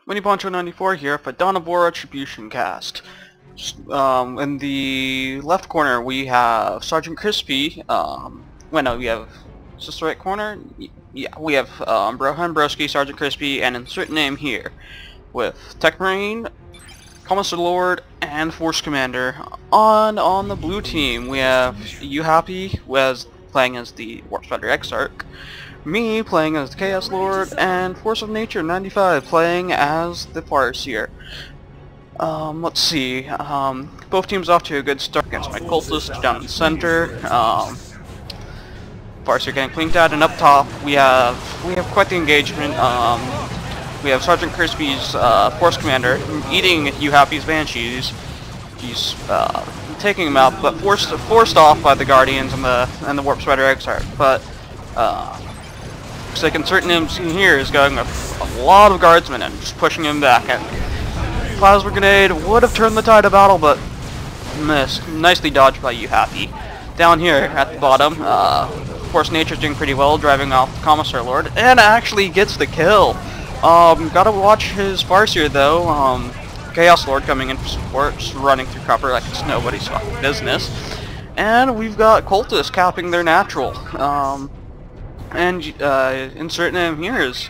Winnie Poncho 94 here for Dawn of War Retribution cast. In the left corner we have Sergeant Crispy. We have... Is this the right corner? Yeah, we have Brohan Broski, Sergeant Crispy, and insert name here with Tech Marine, Commissar Lord, and Force Commander. On the blue team we have You Happy, who is playing as the Warp Spider Exarch. Me playing as the Chaos Lord, and Force of Nature 95 playing as the Farseer. Let's see. Both teams off to a good start against my cultists down in the center. Farseer getting cleaned out, and up top we have quite the engagement. We have Sergeant Crispy's Force Commander eating You Happy's Banshees. He's taking him out, but forced off by the Guardians and the Warp Spider Exarch. But looks like insert name here is going with a lot of guardsmen and just pushing him back. And Plasma Grenade would have turned the tide of battle, but missed. Nicely dodged by You Happy. Down here at the bottom, Force Nature's doing pretty well, driving off the Commissar Lord, and actually gets the kill. Gotta watch his Farseer though. Chaos Lord coming in for support, just running through cover like it's nobody's fucking business. And we've got cultists capping their natural. Insert name here is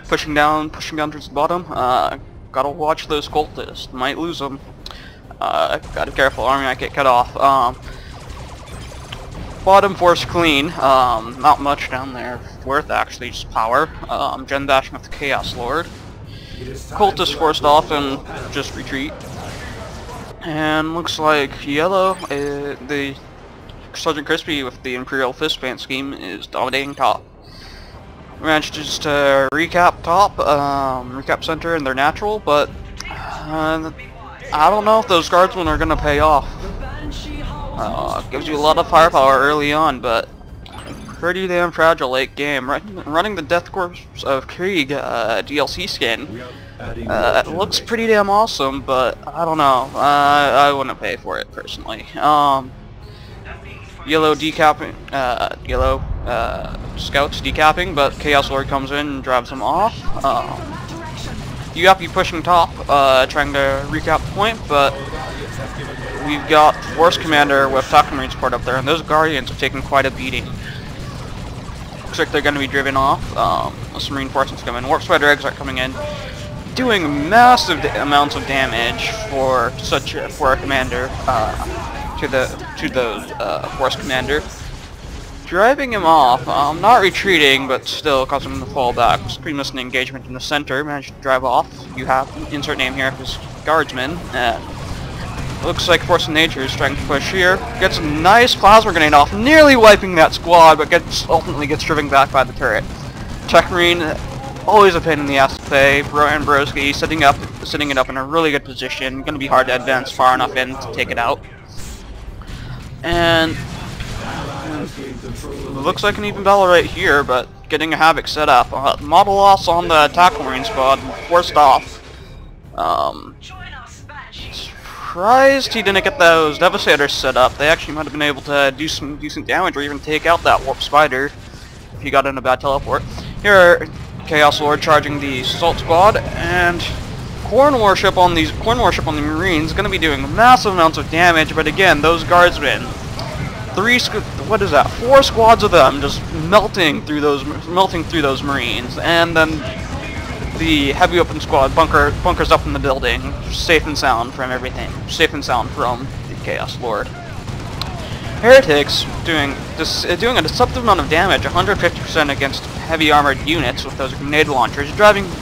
pushing down towards the bottom. Gotta watch those cultists. Might lose them. Gotta be careful. Army might get cut off. Bottom force clean. Not much down there worth actually, just power. Gen bashing with the Chaos Lord. Cultists forced off and just retreat. And looks like yellow, the Sergeant Crispy with the Imperial Fist Paint scheme is dominating top. Manages to recap top, recap center in their natural, but I don't know if those guardsmen are gonna pay off. Gives you a lot of firepower early on, but pretty damn fragile late game. Running the Death Corps of Krieg DLC skin. It looks pretty damn awesome, but I don't know. I wouldn't pay for it personally. Yellow decapping, scouts decapping, but Chaos Lord comes in and drives them off. You have to be pushing top, trying to recap the point, but we've got Force Commander with Tech Marine support up there, and those Guardians are taking quite a beating. Looks like they're going to be driven off. Some reinforcements come in. Warp Spider Eggs are coming in, doing massive amounts of damage for a commander. To the Force Commander, driving him off. Not retreating, but still causing him to fall back. Pretty much an engagement in the center. Managed to drive off. You have insert name here of his guardsmen. Looks like Force of Nature is trying to push here. Gets a nice plasma grenade off, nearly wiping that squad, but ultimately gets driven back by the turret. Tech Marine, always a pain in the ass to play. Brohan Broski setting it up in a really good position. Going to be hard to advance far enough in to take it out. And it looks like an even battle right here, but getting a Havoc set up. Model loss on the Attack Marine squad, forced off. Surprised he didn't get those Devastators set up. They actually might have been able to do some decent damage or even take out that Warp Spider if he got in a bad teleport. Here, Chaos Lord charging the Assault Squad, and Corn Worship on the Marines is going to be doing massive amounts of damage, but again, those guardsmen, 4 squads of them just melting through those Marines, and then the heavy weapon squad bunkers up in the building, safe and sound from everything, safe and sound from the Chaos Lord. Heretics doing a deceptive amount of damage, 150% against heavy armored units with those grenade launchers,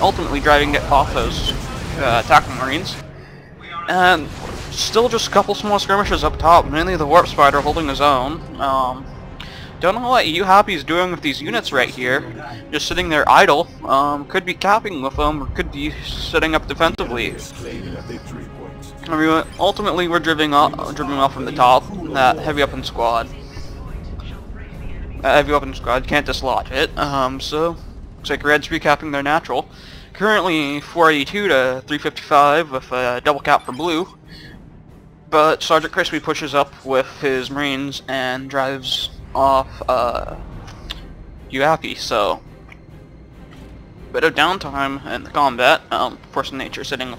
ultimately driving it off those attacking Marines. And still just a couple small skirmishes up top, mainly the Warp Spider holding his own. Don't know what You Happy is doing with these units right here. Just sitting there idle. Could be capping with them, or could be setting up defensively. I mean, ultimately we're driven off from the top. That heavy weapon squad. Can't dislodge it. So looks like Red's recapping their natural. Currently 482 to 355 with a double cap for blue, but Sergeant Crispy pushes up with his Marines and drives off You Happy, so bit of downtime in the combat. Force of Nature setting up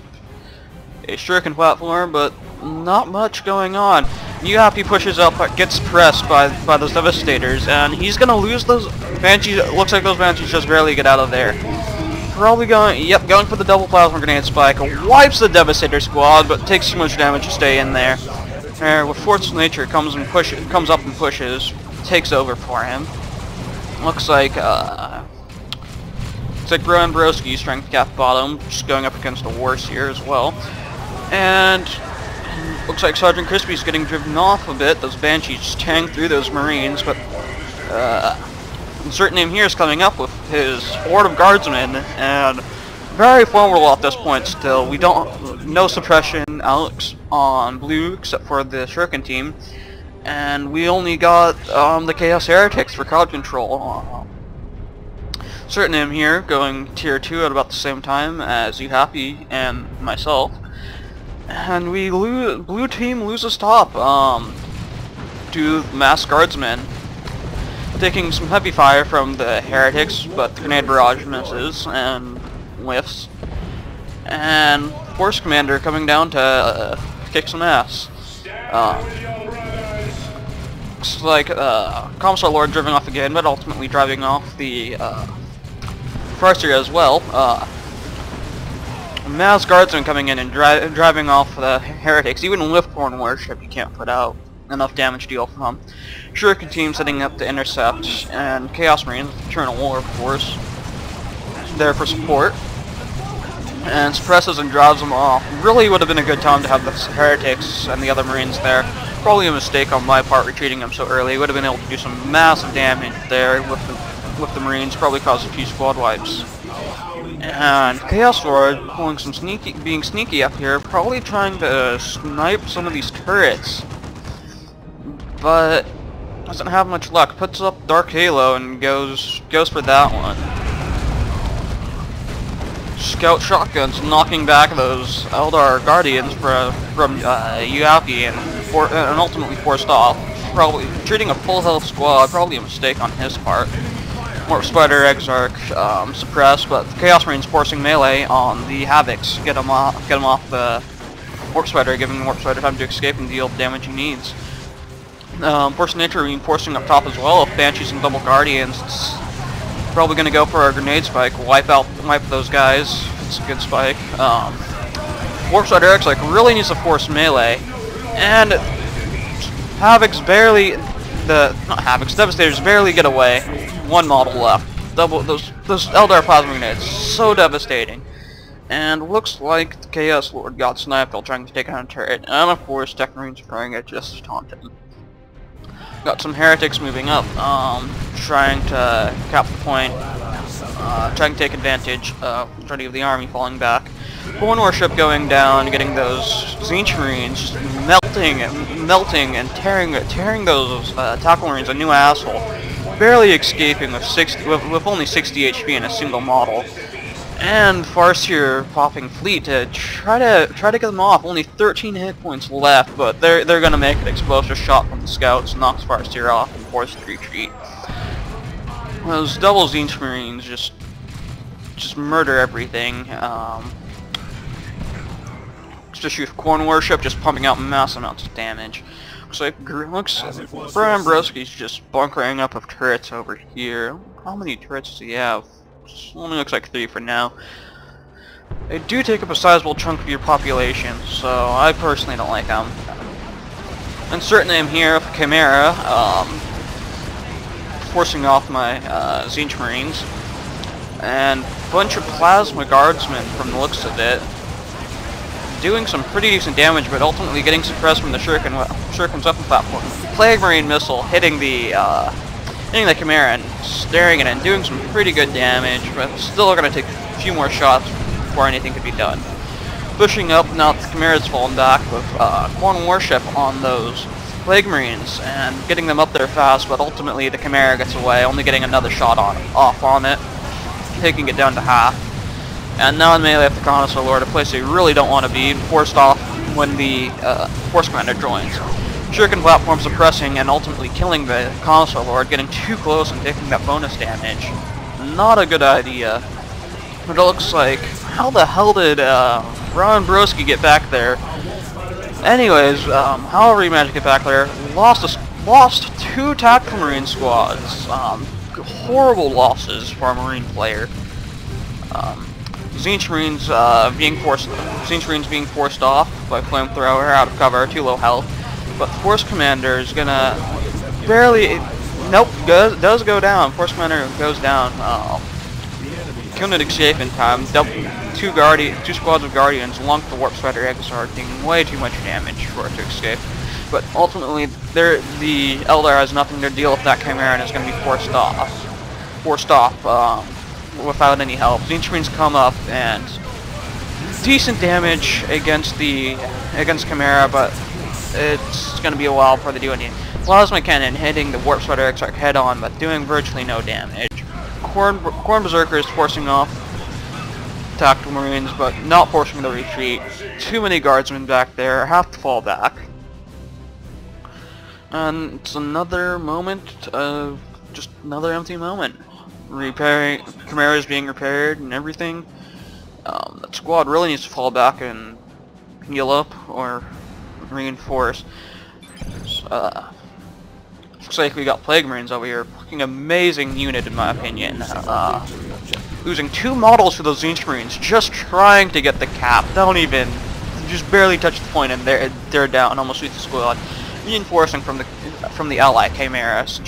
a shuriken platform, but not much going on. Yuhapi pushes up, but gets pressed by those Devastators, and he's gonna lose those Banshees. It looks like those Banshees just barely get out of there. Probably going for the double plasma grenade spike. Wipes the Devastator squad, but takes too much damage to stay in there. With Force of Nature comes up and pushes, takes over for him. Looks like Brian Broski's strength cap bottom, just going up against a Worse here as well. And looks like Sergeant Crispy's getting driven off a bit. Those Banshees just tearing through those Marines, but Insert Name here is coming up with his horde of guardsmen, and very formidable at this point still. We don't, no suppression Alex on blue except for the Shuriken team, and we only got the Chaos Heretics for crowd control. Insert Name here going tier 2 at about the same time as Yuhapi and myself, and we blue team loses top to mass guardsmen, taking some heavy fire from the Heretics, but the grenade barrage misses and whiffs. And Force Commander coming down to kick some ass. Looks like Commissar Lord driving off again, but ultimately driving off the Farseer as well. Mass Guardsmen coming in and driving off the Heretics. Even with Corn Warship, you can't put out enough damage deal from. Shuriken team setting up to intercept, and Chaos Marines, Eternal War of course, there for support, and suppresses and drives them off. Really would have been a good time to have the Heretics and the other Marines there. Probably a mistake on my part retreating them so early. Would have been able to do some massive damage there with the Marines, probably cause a few squad wipes. And Chaos Lord pulling some being sneaky up here, probably trying to snipe some of these turrets, but doesn't have much luck. Puts up Dark Halo and goes for that one. Scout shotguns knocking back those Eldar Guardians from Yuhapi and ultimately forced off. Probably treating a full health squad, probably a mistake on his part. Warp Spider Exarch suppressed, but the Chaos Marines forcing melee on the Havocs, get him off the Warp Spider, giving the Warp Spider time to escape and deal the damage he needs. Force of Nature reinforcing up top as well. If Banshees and Double Guardians, it's probably going to go for a grenade spike, wipe those guys. It's a good spike. Warp Spider X really needs to force melee, and Devastators barely get away. One model left. Those Eldar plasma grenades, so devastating. And looks like the Chaos Lord got sniped while trying to take out a turret, and of course Tech Marines are trying it just as taunting. Got some Heretics moving up, trying to cap the point, trying to take advantage of the the army falling back. One warship going down, getting those Zinch Marines just melting and tearing those Tackle Marines a new asshole, barely escaping with only 60 HP in a single model. And Farseer popping fleet to try to get them off. Only 13 hit points left, but they're gonna make an explosive shot from the scouts, knocks Farseer off and forces the retreat. Those double Zinch Marines just murder everything. Just shoot Corn Warship, just pumping out mass amounts of damage. Looks like Brian Broski's just bunkering up of turrets over here. How many turrets does he have? Only looks like 3 for now. They do take up a sizable chunk of your population, so I personally don't like them. Insert Name here of Chimera, forcing off my Zinch Marines, and a bunch of Plasma Guardsmen from the looks of it, doing some pretty decent damage, but ultimately getting suppressed from the Shuriken's weapon platform. Plague Marine missile hitting the Chimera and staring at it and doing some pretty good damage, but still going to take a few more shots before anything could be done. Pushing up, now the Chimera's fallen back with Corn Warship on those Plague Marines and getting them up there fast, but ultimately the Chimera gets away, only getting another shot off on it, taking it down to half. And now in melee with the Commissar Lord, a place they really don't want to be, forced off when the Force Commander joins. Shuriken platform suppressing and ultimately killing the Commissar Lord, getting too close and taking that bonus damage. Not a good idea. But it looks like, how the hell did Ron Broski get back there? Anyways, however he managed to get back there, lost 2 tactical Marine squads. Horrible losses for a Marine player. Zinch Marines being forced off by Flamethrower out of cover, too low health. But Force Commander is gonna barely, nope, does go down. Force Commander goes down. Kinetic escape in time. 2 squads of Guardians along with the Warp Spider Eggs are taking way too much damage for it to escape. But ultimately, the Eldar has nothing to deal with that Chimera and is going to be forced off without any help. Zinch Marines come up and decent damage against Chimera, but it's going to be a while before they do any. Plasma Cannon hitting the Warp Spider Eggs head on, but doing virtually no damage. Corn Berserker is forcing off tactical Marines, but not forcing the retreat. Too many Guardsmen back there, have to fall back. And it's another moment of just another empty moment. Chimera is being repaired and everything. That squad really needs to fall back and heal up or reinforce. Looks like we got Plague Marines over here. Fucking amazing unit in my opinion. Losing 2 models for those Zinch Marines, just trying to get the cap. Just barely touch the point, and they're down, almost with the squad. Reinforcing from the ally Chimeras.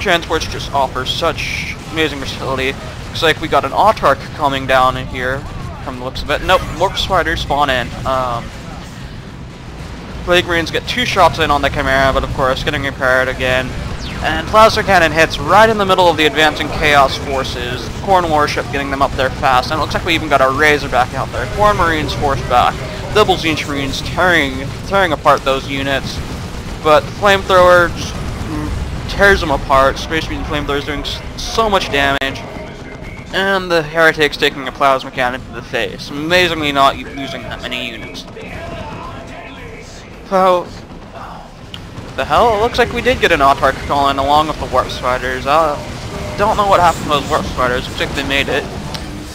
Transports just offer such amazing versatility. Looks like we got an Autarch coming down in here, from the looks of it. Nope, Warp Spiders spawn in. Plague Marines get 2 shots in on the Chimera, but of course getting repaired again. And Plasma Cannon hits right in the middle of the advancing Chaos forces. Corn Warship getting them up there fast, and it looks like we even got our Razorback out there. Corn Marines forced back. Double Zinch Marines tearing apart those units. But Flamethrower just tears them apart. Space Marine Flamethrower is doing so much damage. And the Heretics taking a Plasma Cannon to the face. Amazingly not losing that many units. So, the hell? It looks like we did get an Autarch call in along with the Warp Spiders. Don't know what happened to those Warp Spiders. Looks like they made it.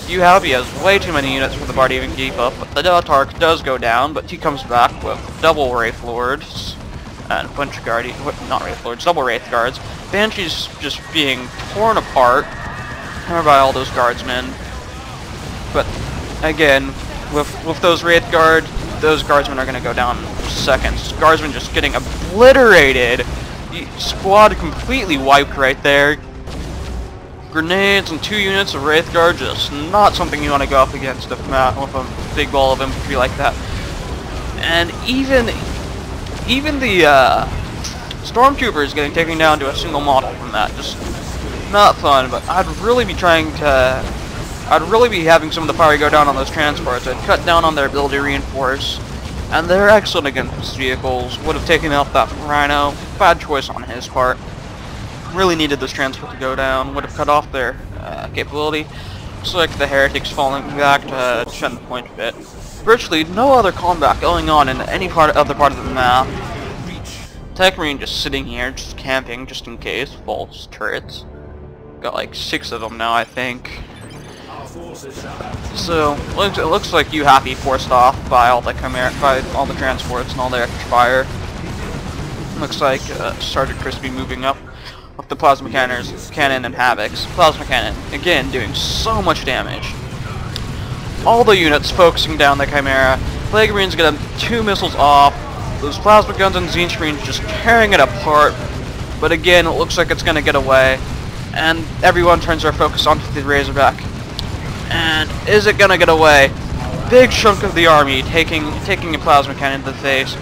He has way too many units for the bar to even keep up, but the Autarch does go down, but he comes back with double Wraith Lords and a bunch of not Wraith Lords, double Wraith Guards. Banshee's just being torn apart by all those Guardsmen. But again, with those Wraith Guards, those Guardsmen are going to go down in seconds. Guardsmen just getting obliterated. The squad completely wiped right there. Grenades and 2 units of Wraith Guard, just not something you want to go up against with a big ball of infantry like that. And even the Stormtroopers getting taken down to a single model from that. Just not fun, but I'd really be having some of the power go down on those transports. I'd cut down on their ability to reinforce. And they're excellent against vehicles. Would have taken out that Rhino. Bad choice on his part. Really needed this transport to go down. Would have cut off their capability. Looks like the Heretics falling back to defend the point a bit. Virtually no other combat going on in any other part of the map. Tech Marine just sitting here, just camping, just in case. False turrets. Got like 6 of them now, I think. So, it looks like you happy forced off by all the transports and all the extra fire. Looks like Sergeant Crispy moving up with the Plasma Cannon and Havocs. Plasma Cannon, again, doing so much damage. All the units focusing down the Chimera. Plague Marines get 2 missiles off. Those Plasma Guns and Zinch Marines just tearing it apart. But again, it looks like it's going to get away. And everyone turns their focus onto the Razorback. And is it gonna get away? Big chunk of the army taking a Plasma Cannon to the face.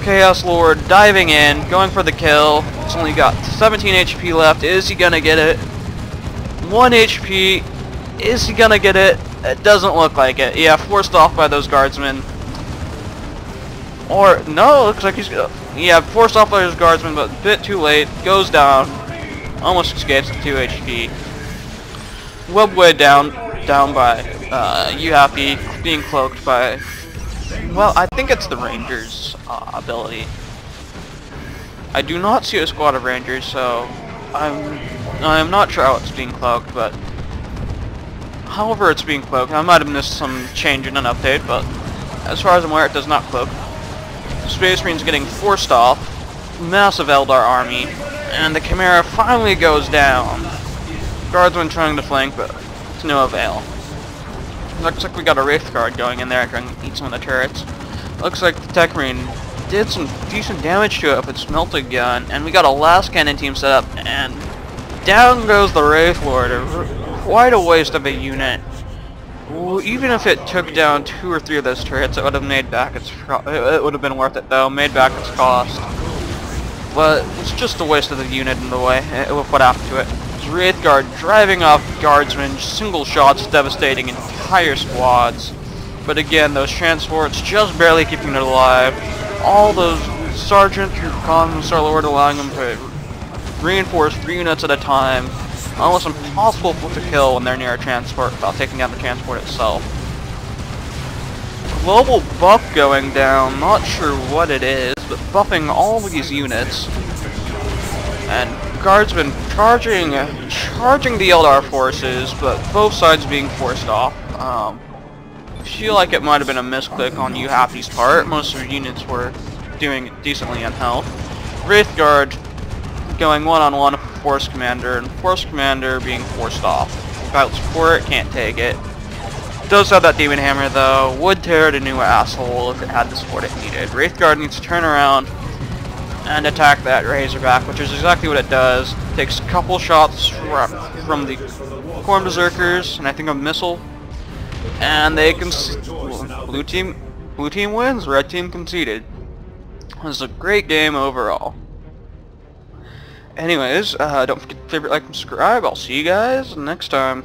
Chaos Lord diving in, going for the kill. It's only got 17 HP left. Is he gonna get it? 1 HP. Is he gonna get it? It doesn't look like it. Yeah, forced off by those Guardsmen. Or, no, looks like he's... Yeah, forced off by those Guardsmen, but a bit too late. Goes down. Almost escapes with 2 HP. Webway down by You Happy being cloaked by, well, I think it's the Rangers ability. I do not see a squad of Rangers, so I'm I'm not sure how it's being cloaked, but however it's being cloaked, I might have missed some change in an update, but as far as I'm aware, it does not cloak. Space Marine's getting forced off, massive Eldar army, and the Chimera finally goes down. Guardsmen trying to flank, but to no avail. Looks like we got a Wraith Guard going in there trying to eat some of the turrets. Looks like the Tech Marine did some decent damage to it with its melted gun, and we got a last cannon team set up, and down goes the Wraith Lord. Quite a waste of a unit. Even if it took down 2 or 3 of those turrets, it would have made back its. It would have been worth it though, made back its cost. But it's just a waste of the unit in the way. What happened to it? It's Wraith Guard driving off guardsmen, single shots devastating entire squads. But again, those transports just barely keeping it alive. All those sergeants and comms Star Lord allowing them to reinforce 3 units at a time. Almost impossible to kill when they're near a transport without taking down the transport itself. Global buff going down, not sure what it is, but buffing all these units. And guardsmen charging the Eldar forces, but both sides being forced off. I feel like it might have been a misclick on You Happy's part. Most of the units were doing decently in health. Wraith Guard going one-on-one with Force Commander, and Force Commander being forced off. Without support, can't take it. Does have that Demon Hammer though, would tear it a new asshole if it had the support it needed. Wraith Guard needs to turn around and attack that Razorback, which is exactly what it does. Takes a couple shots from the Corn Berserkers, and I think a missile. And they can... Blue team wins, red team conceded. It was a great game overall. Anyways, don't forget to favorite, like, and subscribe. I'll see you guys next time.